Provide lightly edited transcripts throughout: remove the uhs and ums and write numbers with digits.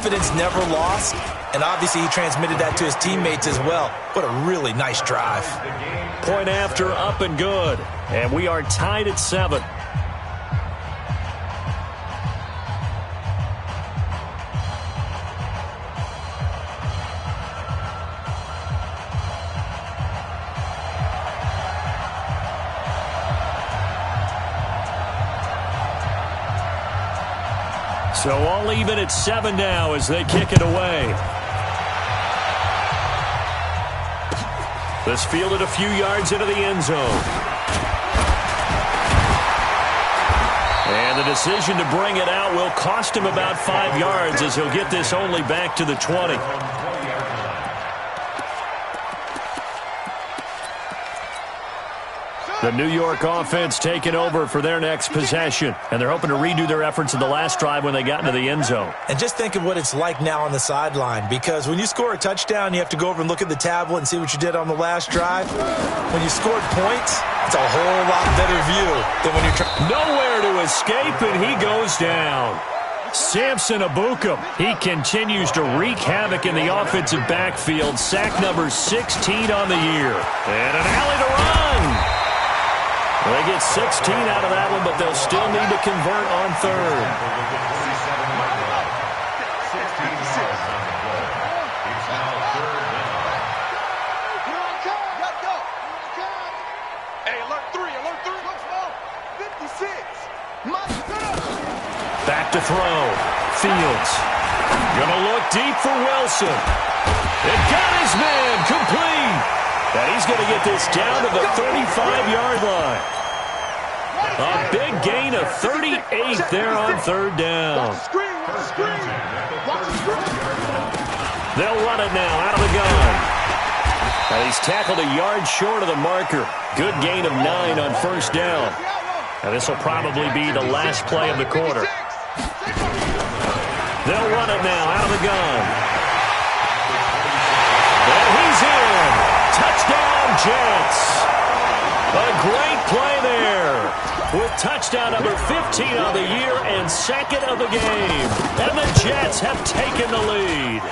confidence never lost, and obviously he transmitted that to his teammates as well. What a really nice drive. Point after, up and good. And we are tied at 7. So all even at 7 now as they kick it away. This fielded a few yards into the end zone. And the decision to bring it out will cost him about 5 yards as he'll get this only back to the 20. The New York offense taking over for their next possession. And they're hoping to redo their efforts in the last drive when they got into the end zone. And just think of what it's like now on the sideline, because when you score a touchdown, you have to go over and look at the tablet and see what you did on the last drive. When you scored points, it's a whole lot better view than when you're trying. Nowhere to escape, and he goes down. Samson Abukum, he continues to wreak havoc in the offensive backfield. Sack number 16 on the year. And an alley to run. They get 16 out of that one, but they'll still need to convert on third. Hey, alert 3, 56. Back to throw. Fields. Gonna look deep for Wilson. It got his man complete. And he's going to get this down to the 35-yard line. A big gain of 38 there on third down. They'll run it now out of the gun. And he's tackled a yard short of the marker. Good gain of 9 on first down. And this will probably be the last play of the quarter. They'll run it now out of the gun. And he's in. Touchdown, Jets. A great play there. With touchdown number 15 on the year and second of the game. And the Jets have taken the lead.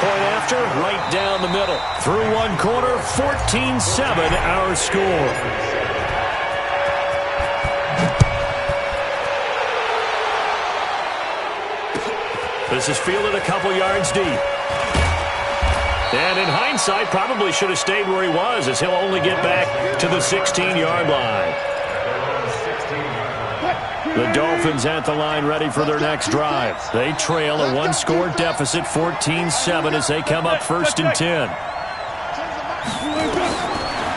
Point after, right down the middle. Through one quarter, 14-7 our score. This is fielded a couple yards deep. And in hindsight, probably should have stayed where he was, as he'll only get back to the 16-yard line. The Dolphins at the line ready for their next drive. They trail a one-score deficit, 14-7, as they come up 1st and 10.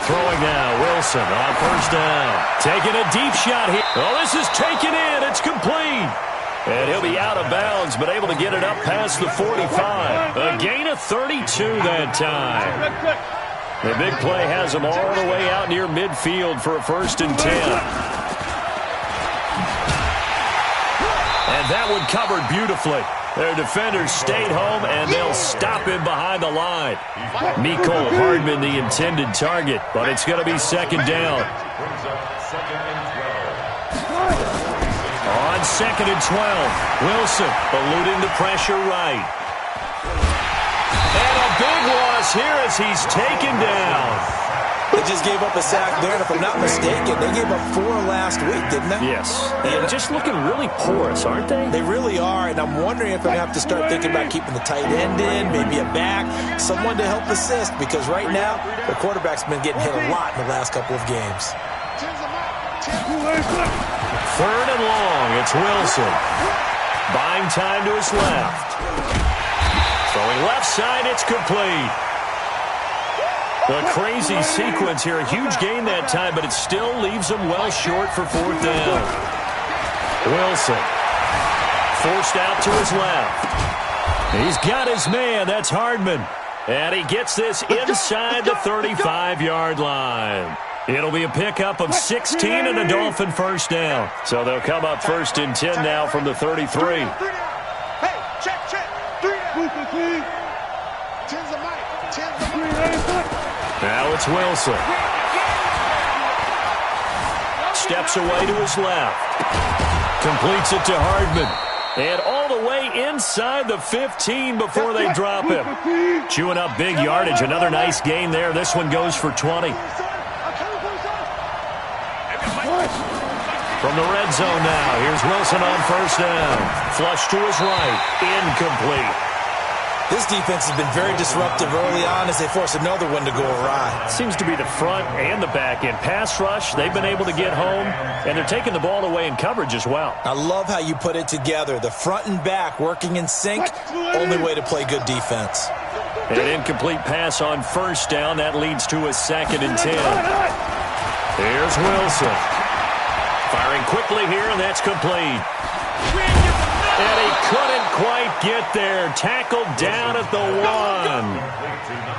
Throwing now, Wilson on first down. Taking a deep shot here. Oh, this is taken in. It's complete. And he'll be out of bounds, but able to get it up past the 45. A gain of 32 that time. The big play has him all the way out near midfield for a 1st and 10. And that one covered beautifully. Their defenders stayed home, and they'll stop him behind the line. Mecole Hardman, the intended target, but it's going to be 2nd down. On 2nd and 12, Wilson eluding the pressure right. And a big loss here as he's taken down. They just gave up a sack there, and if I'm not mistaken, they gave up 4 last week, didn't they? Yes. And just looking really porous, aren't they? They really are, and I'm wondering if they're going to have to start thinking about keeping the tight end in, maybe a back, someone to help assist, because right now, the quarterback's been getting hit a lot in the last couple of games. 3rd and long, it's Wilson. Buying time to his left. Throwing left side, it's complete. A crazy sequence here. A huge gain that time, but it still leaves him well short for 4th down. Wilson. Forced out to his left. He's got his man. That's Hardman. And he gets this inside the 35-yard line. It'll be a pickup of 16 and a Dolphin 1st down. So they'll come up 1st and 10 now from the 33. Hey, check. 3 down. Now it's Wilson. Steps away to his left. Completes it to Hardman. And all the way inside the 15 before they drop him. Chewing up big yardage. Another nice gain there. This one goes for 20. From the red zone now, here's Wilson on first down. Flush to his right. Incomplete. This defense has been very disruptive early on as they force another one to go awry. Seems to be the front and the back end. Pass rush, they've been able to get home, and they're taking the ball away in coverage as well. I love how you put it together. The front and back working in sync, only way to play good defense. An incomplete pass on first down. That leads to a 2nd and 10. Here's Wilson. Firing quickly here, and that's complete. And he couldn't quite get there. Tackled down at the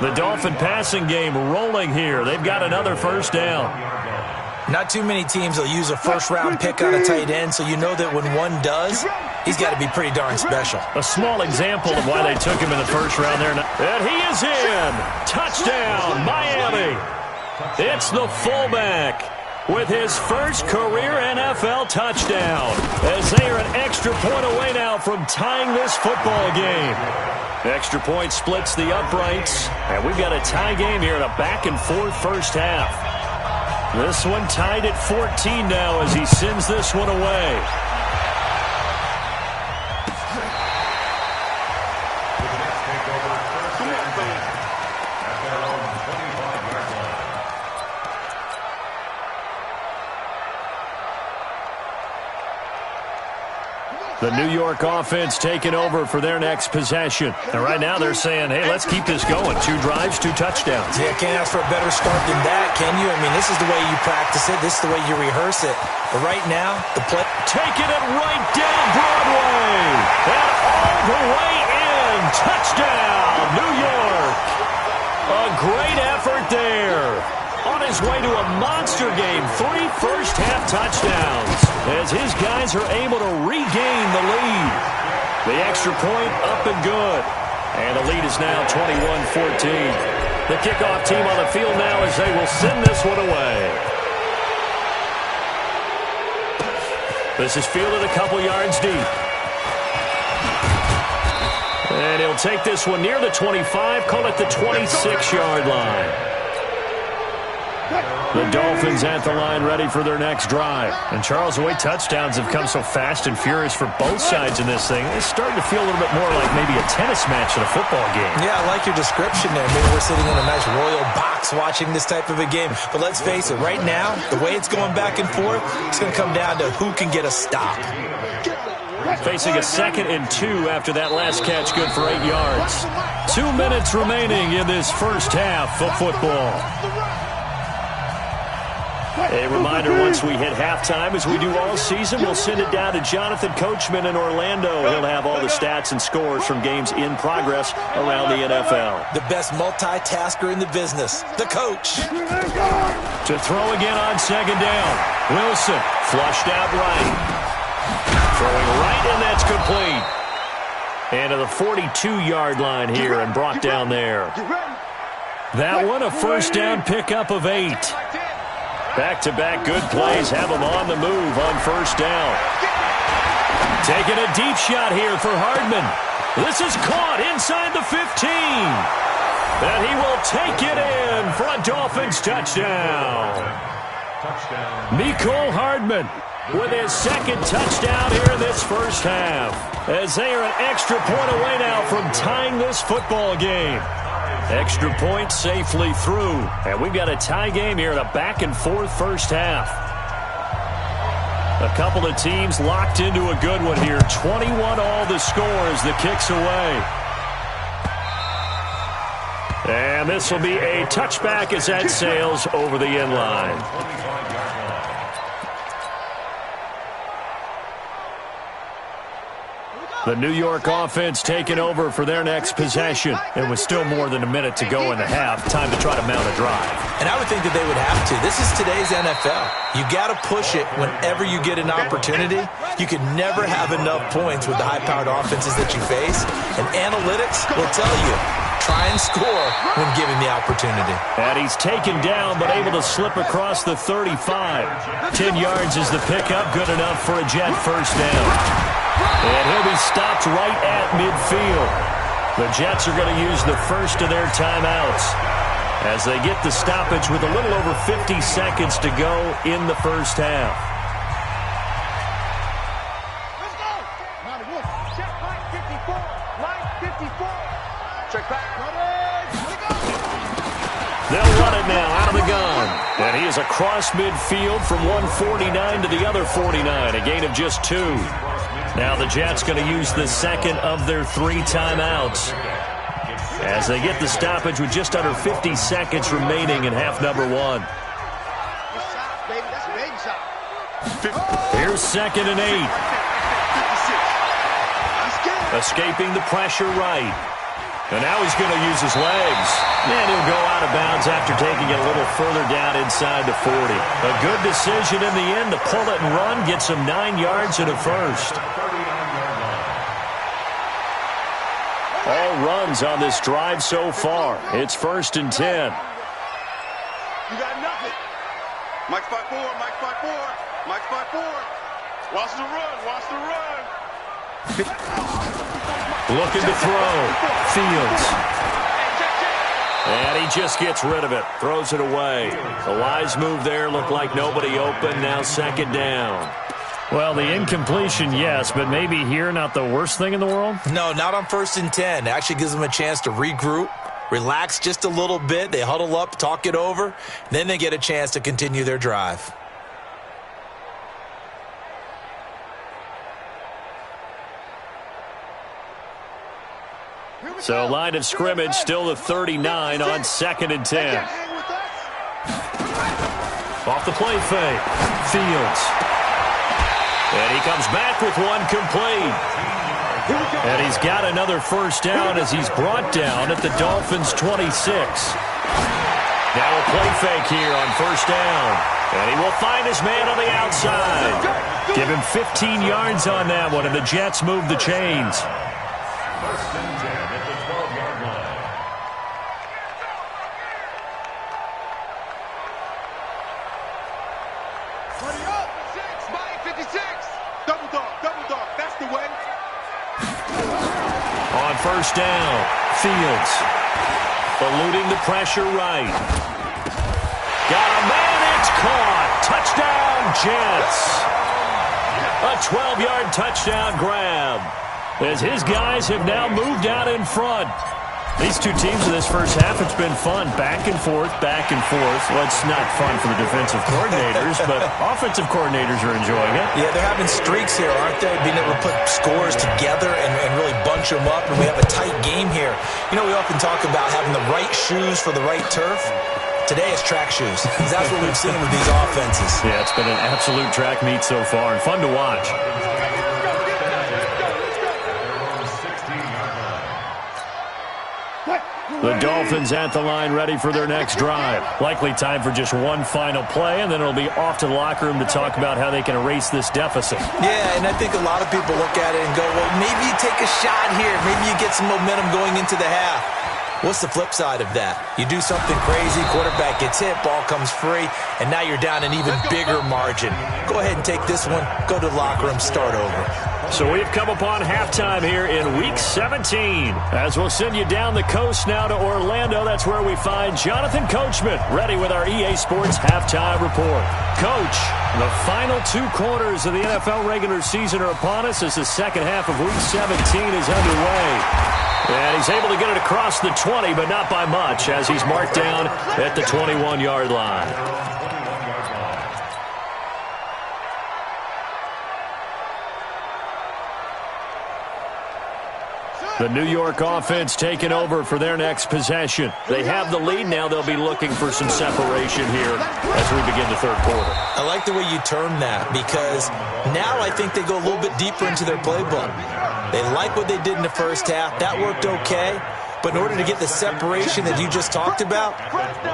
1. The Dolphin passing game rolling here. They've got another first down. Not too many teams will use a first-round pick on a tight end, so you know that when one does, he's got to be pretty darn special. A small example of why they took him in the first round there. And he is in. Touchdown, Miami. It's the fullback with his first career NFL touchdown, as they are an extra point away now from tying this football game. Extra point splits the uprights, and we've got a tie game here in a back-and-forth first half. This one tied at 14 now as he sends this one away. The New York offense taking over for their next possession. And right now they're saying, hey, let's keep this going. 2 drives, 2 touchdowns. Yeah, can't ask for a better start than that, can you? I mean, this is the way you practice it. This is the way you rehearse it. But right now, the play... Taking it right down Broadway. And all the way in. Touchdown, New York. A great effort there. On his way to a monster game, 3 first-half touchdowns as his guys are able to regain the lead. The extra point up and good. And the lead is now 21-14. The kickoff team on the field now as they will send this one away. This is fielded a couple yards deep. And he'll take this one near the 25, call it the 26-yard line. The Dolphins at the line ready for their next drive. And Charles, the way touchdowns have come so fast and furious for both sides in this thing, it's starting to feel a little bit more like maybe a tennis match than a football game. Yeah, I like your description there. Maybe we're sitting in a nice royal box watching this type of a game. But let's face it, right now, the way it's going back and forth, it's going to come down to who can get a stop. Facing a 2nd and 2 after that last catch, good for 8 yards. 2 minutes remaining in this first half of football. A reminder, once we hit halftime, as we do all season, we'll send it down to Jonathan Coachman in Orlando. He'll have all the stats and scores from games in progress around the NFL. The best multitasker in the business, the coach. To throw again on 2nd down. Wilson flushed out right. Throwing right, and that's complete. And to the 42-yard line here and brought down there. That one, a first down pickup of 8. Back-to-back good plays have him on the move on first down. Taking a deep shot here for Hardman. This is caught inside the 15. And he will take it in for a Dolphins touchdown. Mecole Hardman with his 2nd touchdown here in this first half. As they are an extra point away now from tying this football game. Extra point safely through. And we've got a tie game here in a back-and-forth first half. A couple of teams locked into a good one here. 21 all the score as the kick's away. And this will be a touchback as that sails over the end line. The New York offense taking over for their next possession. And with still more than a minute to go in the half, time to try to mount a drive. And I would think that they would have to. This is today's NFL. You got to push it whenever you get an opportunity. You can never have enough points with the high-powered offenses that you face. And analytics will tell you, try and score when given the opportunity. And he's taken down but able to slip across the 35. 10 yards is the pickup, good enough for a Jet first down. And he'll be stopped right at midfield. The Jets are going to use the first of their timeouts as they get the stoppage with a little over 50 seconds to go in the first half. Let's go. Check line 54. Line 54. Check back. They'll run it now out of the gun. And he is across midfield from 149 to the other 49, a gain of just 2. Now the Jets going to use the second of their 3 timeouts as they get the stoppage with just under 50 seconds remaining in half number 1. Here's 2nd and 8. Escaping the pressure right. And now he's going to use his legs. And he'll go out of bounds after taking it a little further down inside the 40. A good decision in the end to pull it and run, get some 9 yards and a first. All runs on this drive so far. It's 1st and 10. You got nothing. Mike 5-4, Mike 5-4, Mike 5-4. Watch the run, watch the run. Looking to throw. Fields. And he just gets rid of it. Throws it away. A wise move there. Looked like nobody open. Now 2nd down. Well, the incompletion, yes, but maybe here not the worst thing in the world? No, not on 1st and 10. It actually gives them a chance to regroup, relax just a little bit. They huddle up, talk it over. Then they get a chance to continue their drive. So line of scrimmage still the 39 on 2nd and 10. Off the play fake. Fields. And he comes back with one complete. And he's got another first down as he's brought down at the Dolphins' 26. Now a play fake here on 1st down. And he will find his man on the outside. Give him 15 yards on that one, and the Jets move the chains. On 1st down, Fields eluding the pressure right. Got a man, it's caught. Touchdown, Jets. A 12-yard touchdown grab as his guys have now moved out in front. These two teams in this first half, it's been fun. Back and forth, back and forth. Well, it's not fun for the defensive coordinators, but offensive coordinators are enjoying it. Yeah, they're having streaks here, aren't they? Being able to put scores together and really bunch them up, and we have a tight game here. You know, we often talk about having the right shoes for the right turf. Today it's track shoes. That's what we've seen with these offenses. Yeah, it's been an absolute track meet so far and fun to watch. The Dolphins at the line ready for their next drive. Likely time for just one final play, and then it'll be off to the locker room to talk about how they can erase this deficit. Yeah, and I think a lot of people look at it and go, well, maybe you take a shot here. Maybe you get some momentum going into the half. What's the flip side of that? You do something crazy, quarterback gets hit, ball comes free, and now you're down an even bigger margin. Go ahead and take this one, go to the locker room, start over. So we've come upon halftime here in Week 17. As we'll send you down the coast now to Orlando, that's where we find Jonathan Coachman, ready with our EA Sports Halftime Report. Coach, the final 2 quarters of the NFL regular season are upon us as the second half of Week 17 is underway. And he's able to get it across the 20, but not by much, as he's marked down at the 21-yard line. The New York offense taking over for their next possession. They have the lead. Now they'll be looking for some separation here as we begin the third quarter. I like the way you term that, because now I think they go a little bit deeper into their playbook. They like what they did in the first half. That worked okay. But in order to get the separation that you just talked about,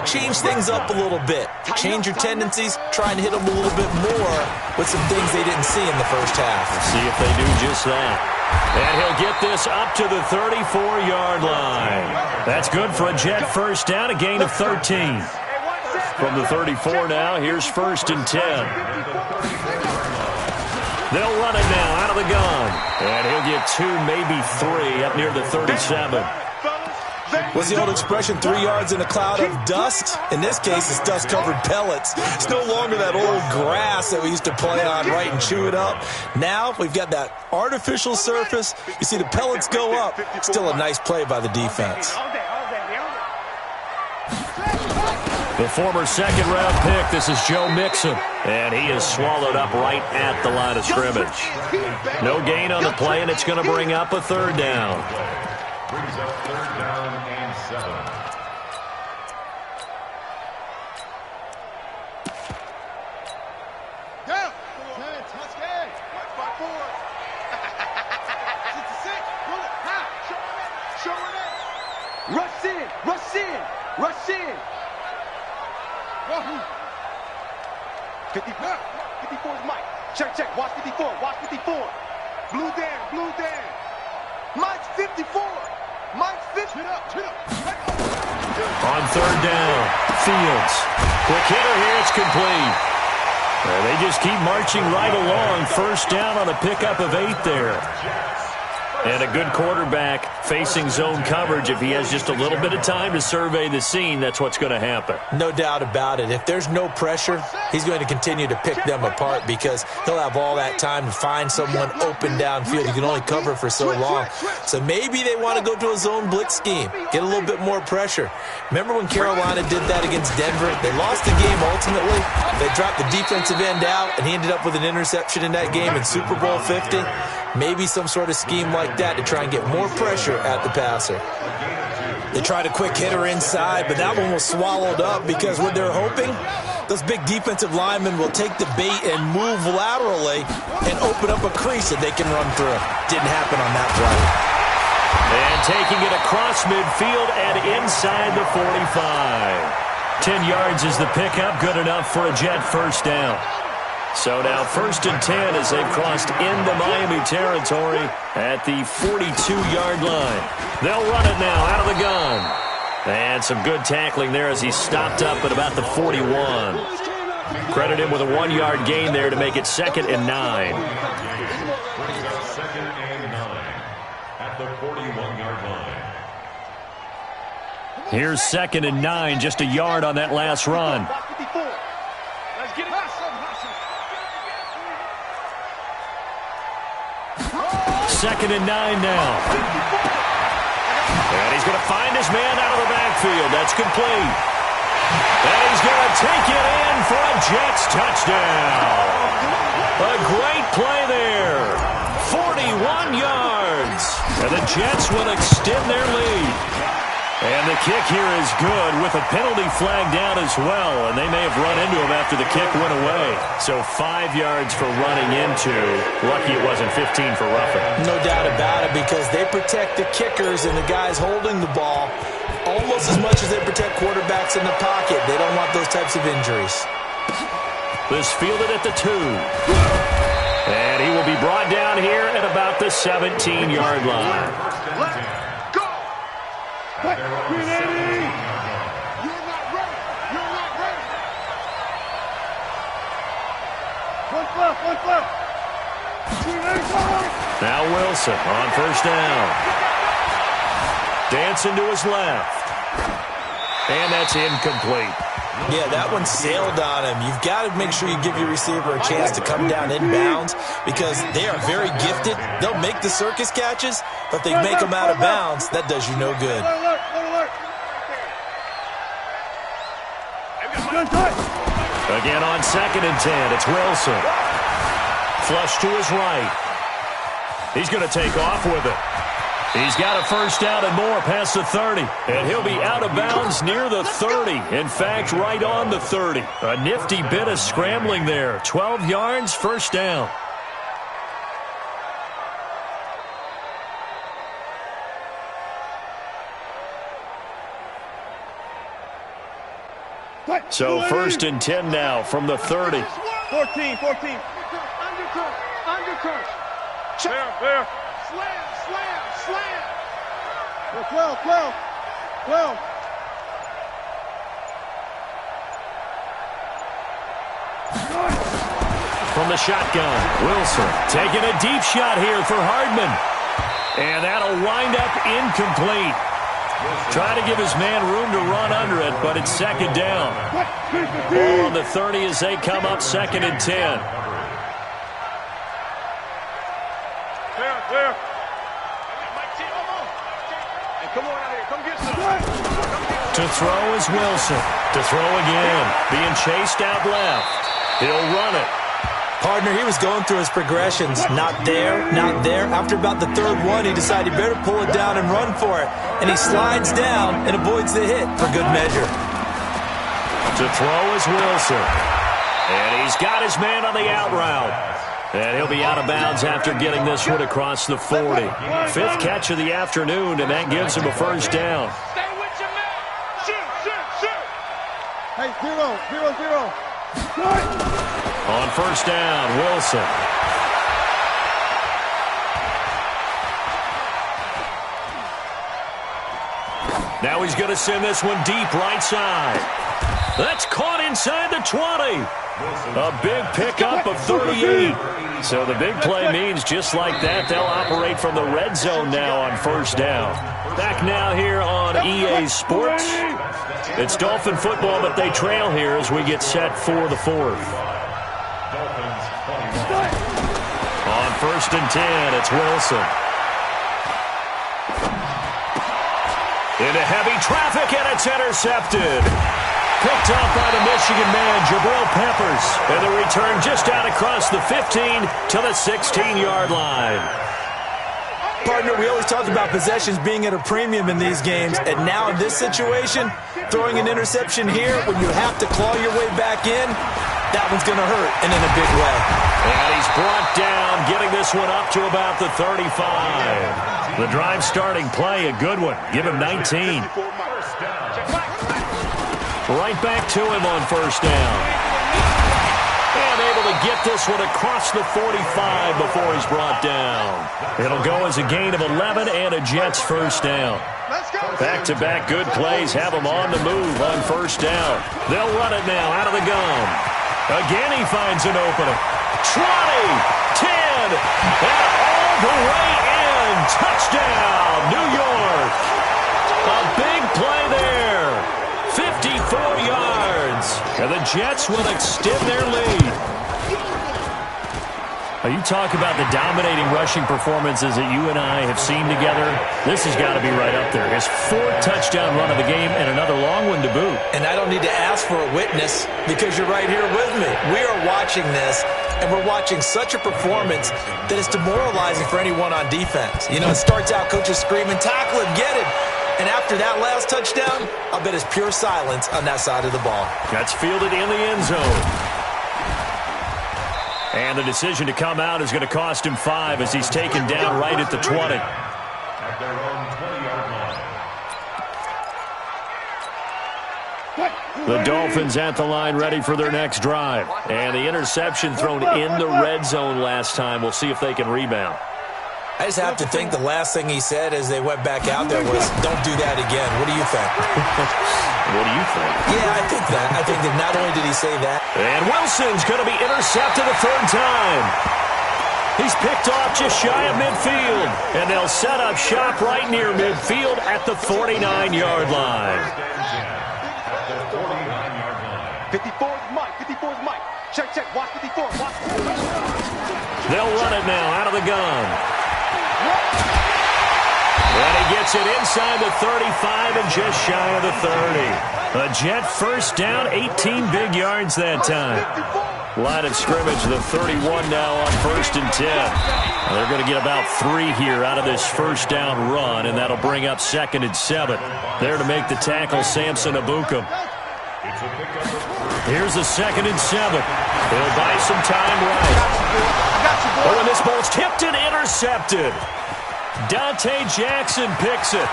change things up a little bit. Change your tendencies, try and hit them a little bit more with some things they didn't see in the first half. See if they do just that. And he'll get this up to the 34-yard line. That's good for a Jet first down, a gain of 13. From the 34 now, here's 1st and 10. They'll run it now out of the gun. And he'll get 2, maybe 3 up near the 37. What's the old expression, 3 yards in a cloud of dust? In this case, it's dust-covered pellets. It's no longer that old grass that we used to play on, right, and chew it up. Now we've got that artificial surface. You see the pellets go up. Still a nice play by the defense. The former second-round pick, this is Joe Mixon. And he is swallowed up right at the line of scrimmage. No gain on the play, and it's going to bring up a 3rd down. Brings up 3rd down and 7. Down. Touchdown. Mike 5-4. 66. Pull it. High. Show it. Rush in. Rush in. Rush in. 54. 54 is Mike. Check. Watch 54. Watch 54. Blue down. Blue down. Mike's 54. Mike's 50. On 3rd down, Fields. Quick hitter here, it's complete. They just keep marching right along. 1st down on a pickup of 8 there. And a good quarterback facing zone coverage. If he has just a little bit of time to survey the scene, that's what's going to happen. No doubt about it. If there's no pressure, he's going to continue to pick them apart because he'll have all that time to find someone open downfield. You can only cover for so long. So maybe they want to go to a zone blitz scheme, get a little bit more pressure. Remember when Carolina did that against Denver? They lost the game ultimately. They dropped the defensive end out, and he ended up with an interception in that game in Super Bowl 50. Maybe some sort of scheme like that to try and get more pressure at the passer. They tried a quick hitter inside, but that one was swallowed up because what they're hoping, those big defensive linemen will take the bait and move laterally and open up a crease that they can run through. Didn't happen on that play. And taking it across midfield and inside the 45. 10 yards is the pickup, good enough for a Jet 1st down. So now 1st and 10 as they've crossed into Miami territory at the 42-yard line. They'll run it now out of the gun. And some good tackling there as he stopped up at about the 41. Credit him with a 1-yard gain there to make it 2nd and 9. Brings up 2nd and 9 at the 41-yard line. Here's 2nd and 9, just a yard on that last run. Let's get it. 2nd and 9 now. And he's going to find his man out of the backfield. That's complete. And he's going to take it in for a Jets touchdown. A great play there. 41 yards. And the Jets will extend their lead. And the kick here is good with a penalty flag down as well. And they may have run into him after the kick went away. So 5 yards for running into. Lucky it wasn't 15 for roughing. No doubt about it because they protect the kickers and the guys holding the ball almost as much as they protect quarterbacks in the pocket. They don't want those types of injuries. This fielded at the 2. And he will be brought down here at about the 17-yard line. You're not ready. You're not ready. One left. Now Wilson on 1st down. Dancing to his left. And that's incomplete. Yeah, that one sailed on him. You've got to make sure you give your receiver a chance to come down inbounds because they are very gifted. They'll make the circus catches, but if they make them out of bounds, that does you no good. Again on 2nd and 10, it's Wilson. Flush to his right. He's going to take off with it. He's got a 1st down and more past the 30. And he'll be out of bounds near the 30. In fact, right on the 30. A nifty bit of scrambling there. 12 yards, 1st down. So 1st and 10 now from the 30. 14. Undercut. Fair. Slam. 12. from the shotgun. Wilson taking a deep shot here for Hardman. And that'll wind up incomplete. Trying to give his man room to run under it, but it's second down. Ball on the 30 as they come up second and 10. Clear. Hey, come on out here. Come get some. To throw is Wilson. To throw again. Being chased out left. He'll run it. Partner, he was going through his progressions. Not there, not there. After about the third one, he decided he better pull it down and run for it. And he slides down and avoids the hit for good measure. To throw is Wilson. And he's got his man on the out route. And he'll be out of bounds after getting this one across the 40. Fifth catch of the afternoon, and that gives him a first down. Stay with your man. Shoot. Hey, 0. On first down, Wilson. Now he's going to send this one deep right side. That's caught inside the 20. A big pickup of 38. So the big play means just like that, they'll operate from the red zone now on first down. Back now here on EA Sports. It's Dolphin football, but they trail here as we get set for the fourth. On first and 10, it's Wilson. Into heavy traffic, and it's intercepted. Picked off by the Michigan man, Jabril Peppers. And the return just out across the 15 to the 16-yard line. Partner, we always talk about possessions being at a premium in these games. And now in this situation, throwing an interception here when you have to claw your way back in, that one's going to hurt, and in a big way. And he's brought down, getting this one up to about the 35. The drive starting play, a good one. Give him 19. Right back to him on first down. And able to get this one across the 45 before he's brought down. It'll go as a gain of 11 and a Jets first down. Back-to-back good plays have them on the move on first down. They'll run it now out of the gun. Again he finds an opening. 20, 10, and all the way in. Touchdown, New York. A big play there. 54 yards. And the Jets will extend their lead. You talk about the dominating rushing performances that you and I have seen together. This has got to be right up there. His fourth touchdown run of the game and another long one to boot. And I don't need to ask for a witness because you're right here with me. We are watching this, and we're watching such a performance that is demoralizing for anyone on defense. You know, it starts out coaches screaming, tackle him, get him. And after that last touchdown, I bet it's pure silence on that side of the ball. That's fielded in the end zone. And the decision to come out is going to cost him 5 as he's taken down right at the 20. At their own 20-yard line. The Dolphins at the line ready for their next drive. And the interception thrown in the red zone last time. We'll see if they can rebound. I just have to think the last thing he said as they went back out there was, don't do that again. What do you think? What do you think? Yeah, I think that. I think that not only did he say that. And Wilson's going to be intercepted a third time. He's picked off just shy of midfield. And they'll set up shop right near midfield at the 49-yard line. 54 is Mike. 54 is Mike. Check. Watch 54. Watch. They'll run it now out of the gun. And he gets it inside the 35 and just shy of the 30. A Jet first down, 18 big yards that time. Line of scrimmage, the 31 now on first and 10. They're going to get about 3 here out of this first down run, and that'll bring up second and 7. There to make the tackle, Samson Abukum. Here's the second and 7. He'll buy some time right. Oh, and this ball's tipped and intercepted. Dante Jackson picks it.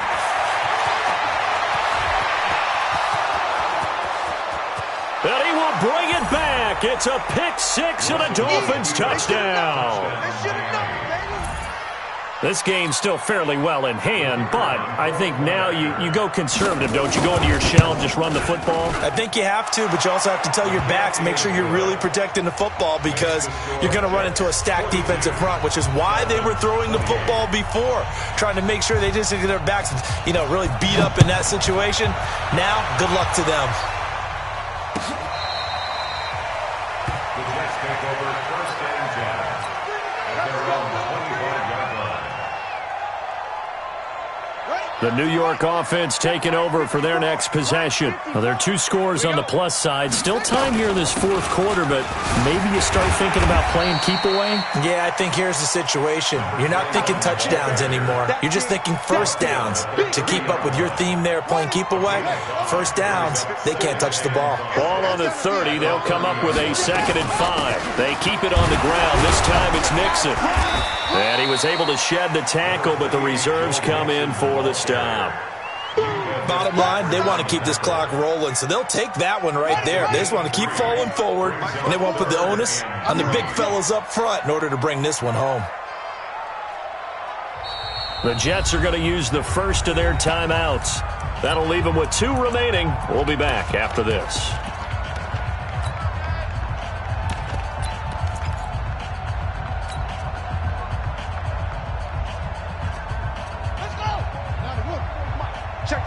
And he will bring it back. It's a pick 6 and a Dolphins touchdown. This game's still fairly well in hand, but I think now you go conservative, don't you? Go into your shell and just run the football? I think you have to, but you also have to tell your backs, make sure you're really protecting the football because you're going to run into a stacked defensive front, which is why they were throwing the football before, trying to make sure they just get their backs, really beat up in that situation. Now, good luck to them. The Jets take over first and 10 at their own 25-yard line. The New York offense taking over for their next possession. Well, there are 2 scores on the plus side. Still time here in this fourth quarter, but maybe you start thinking about playing keep away? Yeah, I think here's the situation. You're not thinking touchdowns anymore. You're just thinking first downs. To keep up with your theme there, playing keep away, first downs, they can't touch the ball. Ball on the 30. They'll come up with a 2nd and 5. They keep it on the ground. This time it's Nixon. And he was able to shed the tackle, but the reserves come in for the stop. Bottom line, they want to keep this clock rolling, so they'll take that one right there. They just want to keep falling forward, and they want to put the onus on the big fellas up front in order to bring this one home. The Jets are going to use the first of their timeouts. That'll leave them with 2 remaining. We'll be back after this.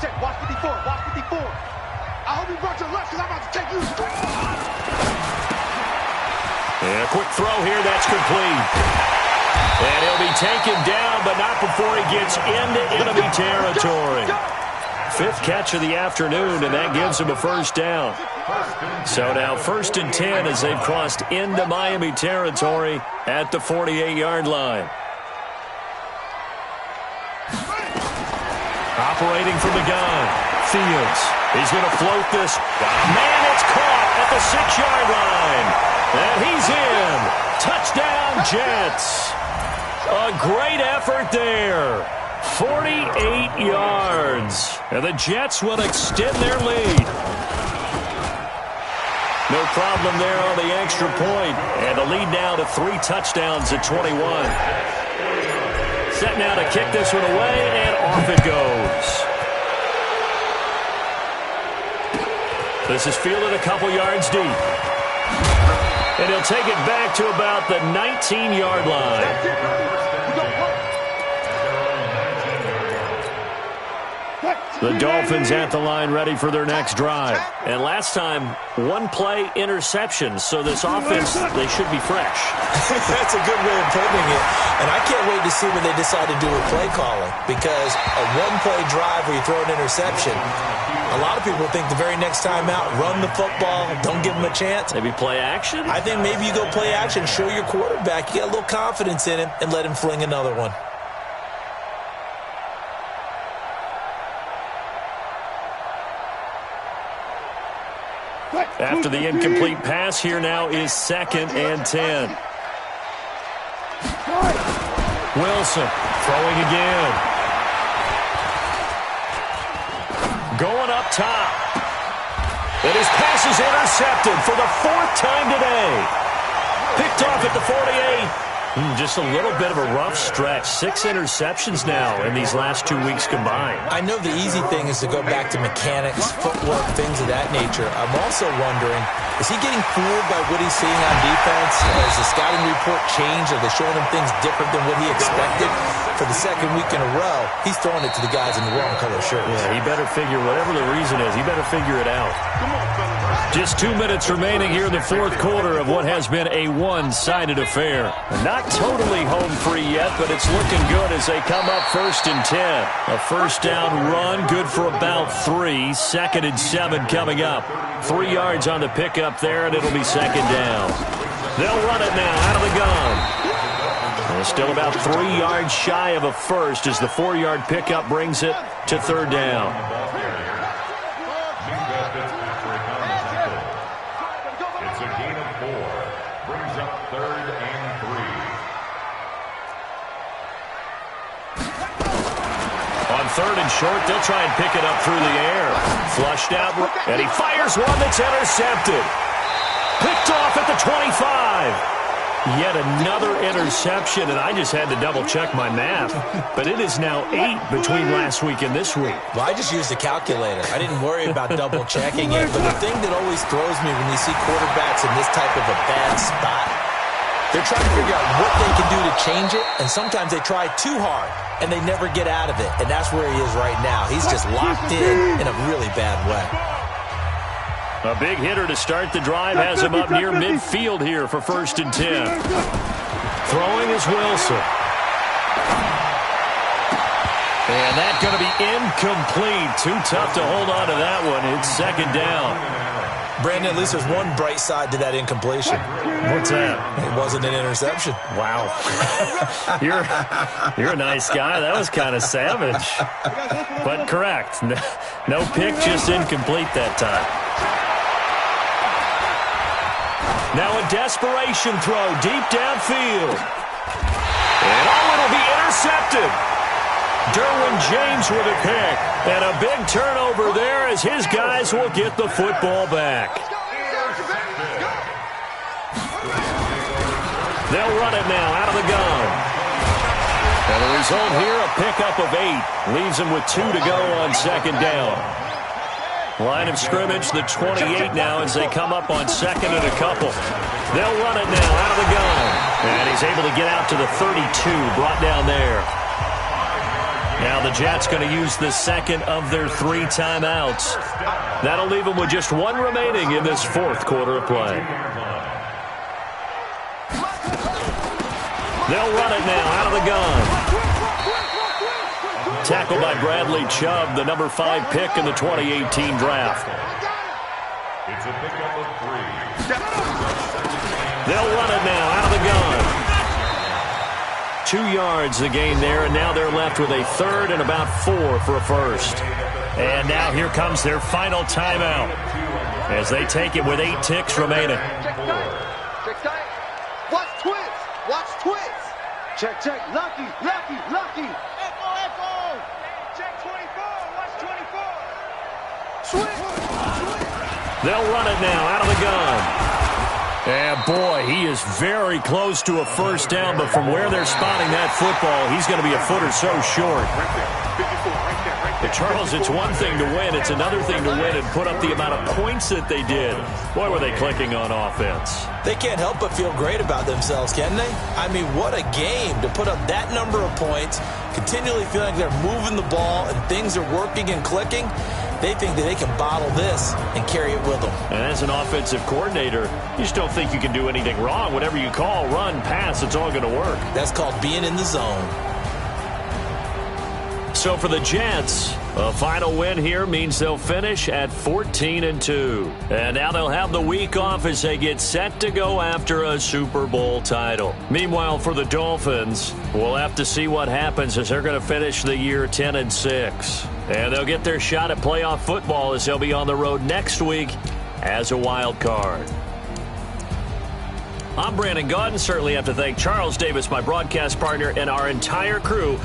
Check. Watch 54. Watch 54. I hope you brought your left because I'm about to take you. And a quick throw here. That's complete. And he'll be taken down, but not before he gets into enemy territory. 5th catch of the afternoon, and that gives him a first down. So now 1st and 10 as they've crossed into Miami territory at the 48-yard line. Operating from the gun, Fields. He's going to float this. Man, it's caught at the 6-yard line. And he's in. Touchdown, Jets. A great effort there. 48 yards. And the Jets will extend their lead. No problem there on the extra point. And the lead now to 3 touchdowns at 21. Set now to kick this one away, and off it goes. This is fielded a couple yards deep. And he'll take it back to about the 19-yard line. The Dolphins at the line ready for their next drive. And last time, 1-play interception. So this offense, they should be fresh. That's a good way of putting it. And I can't wait to see what they decide to do with play calling. Because a 1-play drive where you throw an interception, a lot of people think the very next time out, run the football, don't give them a chance. Maybe play action? I think maybe you go play action, show your quarterback, you got a little confidence in him, and let him fling another one. After the incomplete pass, here now is 2nd and 10. Wilson throwing again. Going up top. And his pass is intercepted for the 4th time today. Picked off at the 48. Just a little bit of a rough stretch. 6 interceptions now in these last 2 weeks combined. I know the easy thing is to go back to mechanics, footwork, things of that nature. I'm also wondering, is he getting fooled by what he's seeing on defense? Has the scouting report changed? Are they showing him things different than what he expected? For the 2nd week in a row, he's throwing it to the guys in the wrong color shirts. Yeah, he better figure, whatever the reason is, he better figure it out. Just 2 minutes remaining here in the 4th quarter of what has been a one-sided affair. Not totally home free yet, but it's looking good as they come up 1st and 10. A first down run, good for about 3. 2nd and 7 coming up. 3 yards on the pickup there, and it'll be 2nd down. They'll run it now out of the gun. And still about 3 yards shy of a first as the 4-yard pickup brings it to 3rd down. It's a gain of 4. Brings up 3rd and 3. On 3rd and short, they'll try and pick it up through the air. Flushed out, and he fires one that's intercepted. Picked off at the 25. Yet another interception, and I just had to double-check my math. But it is now 8 between last week and this week. Well, I just used a calculator. I didn't worry about double-checking it. But the thing that always throws me when you see quarterbacks in this type of a bad spot, they're trying to figure out what they can do to change it, and sometimes they try too hard, and they never get out of it. And that's where he is right now. He's just locked in a really bad way. A big hitter to start the drive has him up near midfield here for 1st and 10. Throwing is Wilson. And that's going to be incomplete. Too tough to hold on to that one. It's 2nd down. Brandon, at least there's one bright side to that incompletion. What's that? It wasn't an interception. Wow. You're a nice guy. That was kind of savage. But correct. No pick, just incomplete that time. Now a desperation throw deep downfield. And it'll be intercepted. Derwin James with a pick. And a big turnover there as his guys will get the football back. They'll run it now out of the gun. And the result here, a pickup of 8. Leaves them with 2 to go on 2nd down. Line of scrimmage, the 28 now as they come up on 2nd and a couple. They'll run it now out of the gun. And he's able to get out to the 32, brought down there. Now the Jets going to use the 2nd of their 3 timeouts. That'll leave them with just 1 remaining in this 4th quarter of play. They'll run it now out of the gun. Tackled by Bradley Chubb, the number 5 pick in the 2018 draft. It's a pickup of 3. They'll run it now out of the gun. 2 yards the gain there, and now they're left with a 3rd and about 4 for a 1st. And now here comes their final timeout as they take it with 8 ticks remaining. Check tight. Watch twins. Watch twins. Check, check. Lucky, lucky, lucky. Echo, echo. Check 24. Watch 24. Switch. They'll run it now out of the gun. And boy, he is very close to a 1st down, but from where they're spotting that football, he's going to be a foot or so short. But Charles, it's one thing to win. It's another thing to win and put up the amount of points that they did. Boy, were they clicking on offense. They can't help but feel great about themselves, can they? I mean, what a game to put up that number of points, continually feeling like they're moving the ball and things are working and clicking. They think that they can bottle this and carry it with them. And as an offensive coordinator, you just don't think you can do anything wrong. Whatever you call, run, pass, it's all going to work. That's called being in the zone. So for the Jets, a final win here means they'll finish at 14-2. And now they'll have the week off as they get set to go after a Super Bowl title. Meanwhile, for the Dolphins, we'll have to see what happens as they're going to finish the year 10-6. And they'll get their shot at playoff football as they'll be on the road next week as a wild card. I'm Brandon Gaudin. Certainly have to thank Charles Davis, my broadcast partner, and our entire crew.